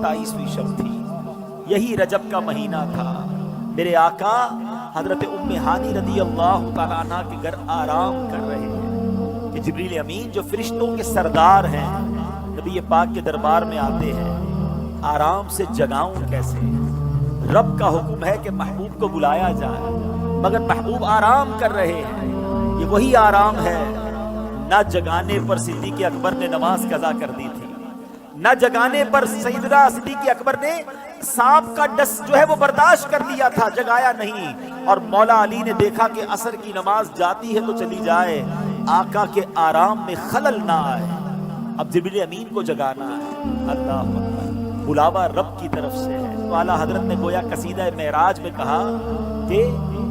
27ਵੀं शब थी, यही रजब का महीना था। मेरे आका हजरत उम्मे हानी रदी अल्लाह तआला अन्हा के घर आराम कर रहे हैं कि जिब्रील अमीन जो फरिश्तों के सरदार हैं नबी पाक के दरबार में आते हैं। आराम से जगाऊं कैसे? रब का हुक्म है कि महबूब को बुलाया जाए, मगर महबूब आराम कर रहे हैं। ये वही आराम है, न जगाने पर सिद्दीक़ अकबर ने नमाज कज़ा कर दी थी, न जगाने पर सैयदना सिद्दीक़ अकबर ने सांप का डस जो है वो बर्दाश्त कर लिया था, जगाया नहीं। और मौला अली ने देखा कि असर की नमाज जाती है तो चली जाए, आका के आराम में खलल ना आए। अब जिब्रील अमीन को जगाना है। अल्लाह अकबर, बुलावा रब की तरफ से है। तो आला हजरत ने गोया कसीदा मेराज में कहा कि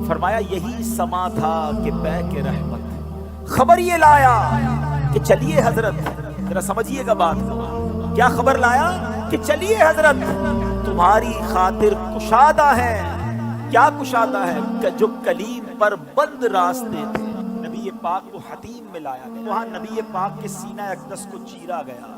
फरमाया यही समा था कि पै के रहमत खबर ये लाया कि चलिए हजरत, जरा समझिएगा बात को, क्या खबर लाया कि चलिए हजरत तुम्हारी खातिर कुशादा है। क्या कुशादा है? जो कलीम पर बंद रास्ते थे नबी पाक को हतीम में लाया गया, वहां नबी पाक के सीना अक़दस को चीरा गया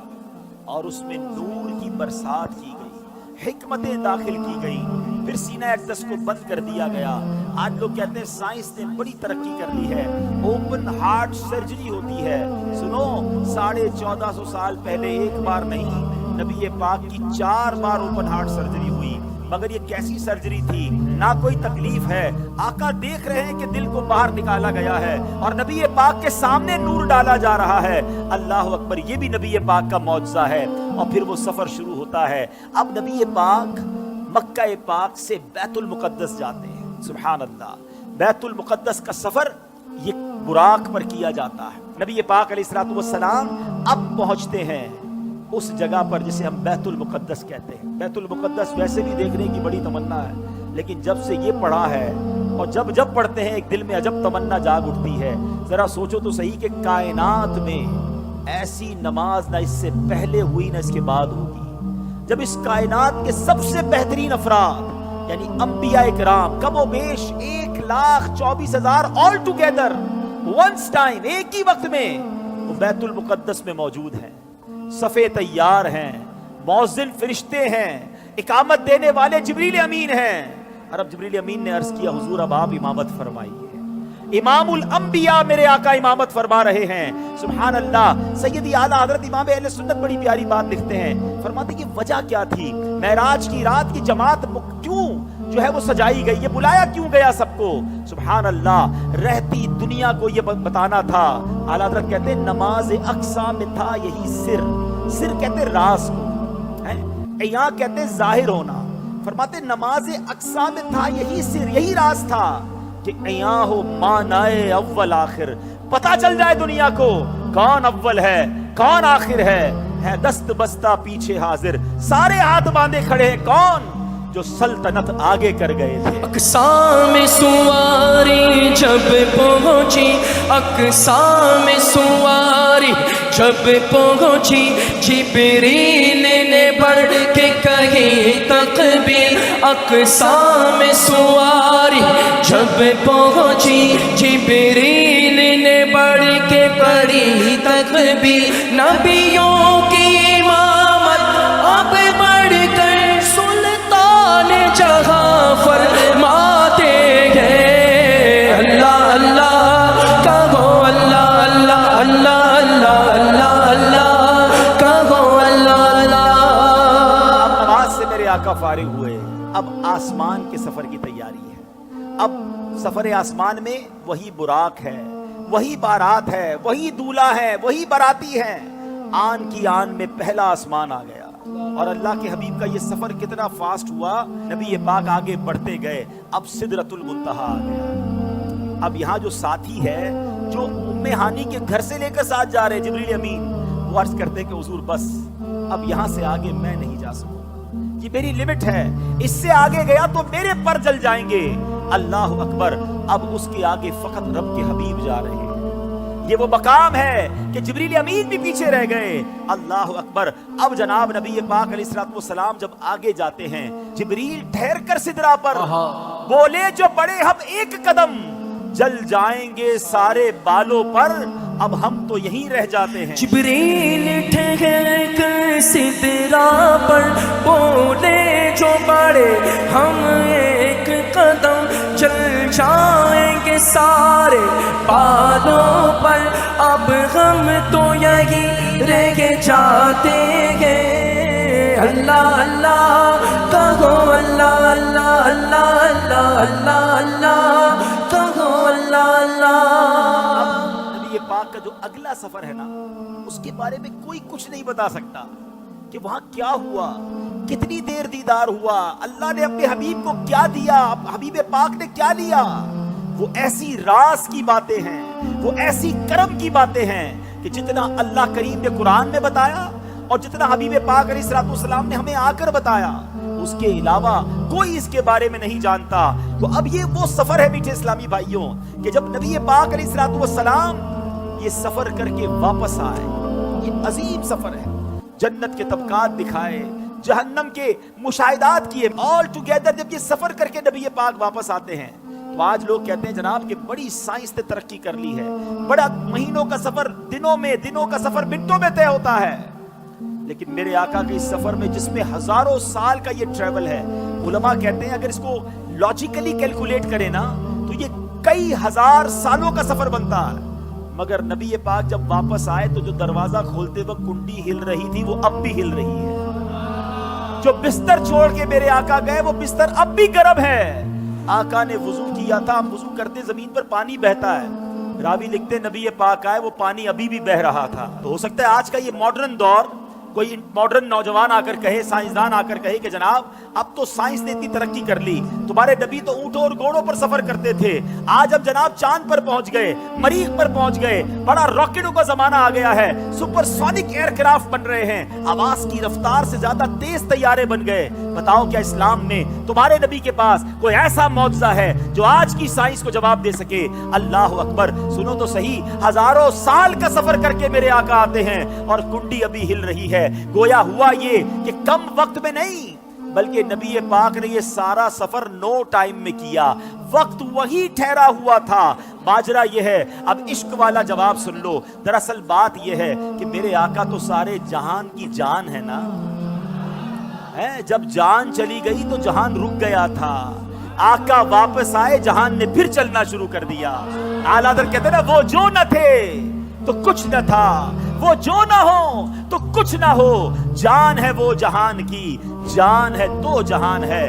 और उसमें नूर की बरसात की गई, हिकमतें दाखिल की गई, फिर सीना अक़दस को बंद कर दिया गया। आज लोग कहते हैं साइंस ने बड़ी तरक्की कर ली है, ओपन हार्ट सर्जरी होती है। सुनो, 1450 साल पहले एक बार नहीं, नबी पाक की 4 बार ओपन हार्ट सर्जरी हुई। मगर ये कैसी सर्जरी थी? ना कोई तकलीफ है, आका देख रहे हैं कि दिल को बाहर निकाला गया है और नबी पाक के सामने नूर डाला जा रहा है। अल्लाह अकबर, ये भी नबी पाक का मौजज़ा है। और फिर वो सफर शुरू होता है। अब नबी पाक मक्का पाक से बैतुल मुक़द्दस जाते हैं। सुभान अल्लाह, बैतुल मुक़द्दस का सफर ये बुराक पर किया जाता है। नबी पाक अलैहिस्सलातु वस्सलाम अब पहुंचते हैं उस जगह पर जिसे हम बैतुल मुक़द्दस कहते हैं। बैतुल मुक़द्दस वैसे भी देखने की बड़ी तमन्ना है, लेकिन जब से ये पढ़ा है और जब पढ़ते हैं एक दिल में अजब तमन्ना जाग उठती है। जरा सोचो तो सही कि कायनात में ऐसी नमाज ना इससे पहले हुई ना इसके बाद होगी। जब इस कायनात के सबसे बेहतरीन अफराद यानी अंबिया इकराम कमोबेश 1,24,000 ऑल टुगेदर वंस टाइम, एक ही वक्त में वो बैतुल मुक़द्दस में मौजूद हैं। सफ़े तैयार हैं, मौज़िन फरिश्ते हैं, इकामत देने वाले जिब्रील अमीन हैं। और अब जिब्रील अमीन ने अर्ज किया, हुजूर अब आप इमामत फरमाइए। इमामुल अंबिया मेरे आका इमामत फरमा रहे हैं। सुभान अल्लाह। सैयदी आला हज़रत इमाम अहले सुन्नत बड़ी प्यारी बात लिखते हैं, फरमाते कि वजह क्या थी, मेराज की रात की जमात क्यों जो है वो सजाई गई, ये बुलाया क्यों गया सबको। सुभान अल्लाह, रहती दुनिया को ये बताना था। आला हज़रत कहते हैं नमाज अक्सा में था यही सिर, सिर कहते राज को, यहाँ कहते जाहिर होना। फरमाते नमाज अक्सा में था यही सिर, यही राज था कि यहाँ हो मानाए अव्वल आखिर, पता चल जाए दुनिया को कौन अव्वल है कौन आखिर है दस्त बस्ता पीछे हाजिर, सारे हाथ बांधे खड़े हैं कौन जो सल्तनत आगे कर गए थे। अक्सा में सुवारी जब पहुंची, अक्सा में सुवारी जब पहुंची, जिब्रील ने बढ़ के कही तकबीर। अक्सा में सुवारी जब पहुंची, जिब्रील ने बढ़ के पढ़ी तकबीर। नबियों की इमामत अब बढ़कर जहाँ फरमाते हैं। अल्लाह अल्लाह कहो, अल्लाह अल्लाह अल्लाह अल्लाह अल्लाह अल्लाह कहो, अल्लाह अल्लाह। अब नमाज से मेरे आका फारिग हुए, अब आसमान के सफर की तैयारी है। अब सफर आसमान में वही बुराक है, वही बारात है, वही दूल्हा है, वही बाराती है। आन की आन में पहला आसमान आ गया और अल्लाह के हबीब का ये सफर कितना फास्ट हुआ। नबी पाक आगे बढ़ते गए, अब सिदरतुल मुंतहा आ गया। अब यहाँ जो साथी है जो उम्मे हानी के घर से लेकर साथ जा रहे जिब्रील अमीन, वो अर्ज करते कि हुजूर बस अब यहाँ से आगे मैं नहीं जा सकूं, ये मेरी लिमिट है, इससे आगे गया तो मेरे पर जल जाएंगे। अल्लाह अकबर, अब उसके आगे फकत रब के हबीब जा रहे हैं। ये वो मकाम है कि जिब्रील अमीन भी पीछे रह गए। अल्लाह अकबर। अब जनाब नबी पाक अलैहिस्सलाम जब आगे जाते हैं, जिब्रील ठहर कर सिदरा पर बोले जो बड़े हम एक कदम, जल जाएंगे सारे बालों पर اب ہم تو یہیں رہ جاتے ہیں. جبریل ٹھہر کر سدرا پر بولے جو بڑے ہم ایک قدم چل جائیں گے سارے بالوں پر، اب ہم تو یہی رہ جاتے ہیں. اللہ اللہ کہو، اللہ اللہ اللہ اللہ اللہ اللہ کہو، اللہ اللہ. نبی پاک کا جو اگلا سفر ہے نا، اس کے بارے میں کوئی کچھ نہیں بتا سکتا کہ وہاں کیا ہوا، کتنی دیر دیدار ہوا، اللہ نے اپنے حبیب کو کیا دیا، حبیب پاک نے کیا لیا. وہ ایسی راز کی باتیں ہیں، وہ ایسی کرم کی باتیں ہیں کہ جتنا اللہ کریم نے قرآن میں بتایا اور جتنا حبیب پاک علیہ الصلوۃ والسلام نے ہمیں آ کر بتایا، اس کے علاوہ کوئی اس کے بارے میں نہیں جانتا. تو اب یہ وہ سفر ہے میٹھے اسلامی بھائیوں کہ جب نبی پاک علیہ الصلوۃ والسلام یہ سفر کر کے واپس آئے، یہ عظیم سفر ہے. جنت کے طبقات دکھائے، جہنم کے مشاہدات کیے، آل ٹوگیدر جب یہ سفر کر کے نبی پاک واپس آتے ہیں تو آج لوگ کہتے ہیں جناب کہ بڑی سائنس نے ترقی کر لی ہے، بڑا مہینوں کا سفر دنوں کا سفر منٹوں میں طے ہوتا ہے. لیکن میرے آقا کے اس سفر میں جس میں ہزاروں سال کا یہ ٹریول ہے، علماء کہتے ہیں اگر اس کو لاجیکلی کیلکولیٹ کریں نا تو یہ کئی ہزار سالوں کا سفر بنتا ہے. مگر نبی پاک جب واپس آئے تو جو دروازہ کھولتے وقت کنڈی ہل رہی تھی وہ اب بھی ہل رہی ہے. جو بستر چھوڑ کے میرے آقا گئے وہ بستر اب بھی گرم ہے. آقا نے وضو کیا تھا، وضو کرتے زمین پر پانی بہتا ہے. راوی لکھتے نبی پاک آئے وہ پانی ابھی بھی بہ رہا تھا. تو ہو سکتا ہے آج کا یہ ماڈرن دور کوئی ماڈرن نوجوان آ کر کہے، سائنسدان آ کر کہے کہ جناب اب تو سائنس نے اتنی ترقی کر لی، تمہارے نبی تو اونٹوں اور گھوڑوں پر سفر کرتے تھے، آج اب جناب چاند پر پہنچ گئے، مریخ پر پہنچ گئے، بڑا راکٹوں کا زمانہ آ گیا ہے، سپر سونک ایئر کرافٹ بن رہے ہیں، آواز کی رفتار سے زیادہ تیز طیارے بن گئے. بتاؤ کیا اسلام میں تمہارے نبی کے پاس کوئی ایسا معجزہ ہے جو آج کی سائنس کو جواب دے سکے؟ اللہ اکبر. سنو تو صحیح، ہزاروں سال کا سفر کر کے میرے آقا آتے ہیں اور کنڈی ابھی ہل رہی ہے. گویا ہوا یہ کہ کم وقت میں نہیں بلکہ نبی پاک نے یہ سارا سفر نو ٹائم میں کیا، وقت وہی ٹھہرا ہوا تھا. ماجرا یہ ہے، اب عشق والا جواب سن لو. دراصل بات یہ ہے کہ میرے آقا تو سارے جہان کی جان ہے نا. جب جان چلی گئی تو جہان رک گیا تھا، آقا واپس آئے جہان نے پھر چلنا شروع کر دیا. اعلیٰ حضرت کہتے ہیں نا، وہ جو نہ تھے تو کچھ نہ تھا، وہ جو نہ ہو تو کچھ نہ ہو. جان ہے وہ جہان کی، جان ہے تو جہان ہے.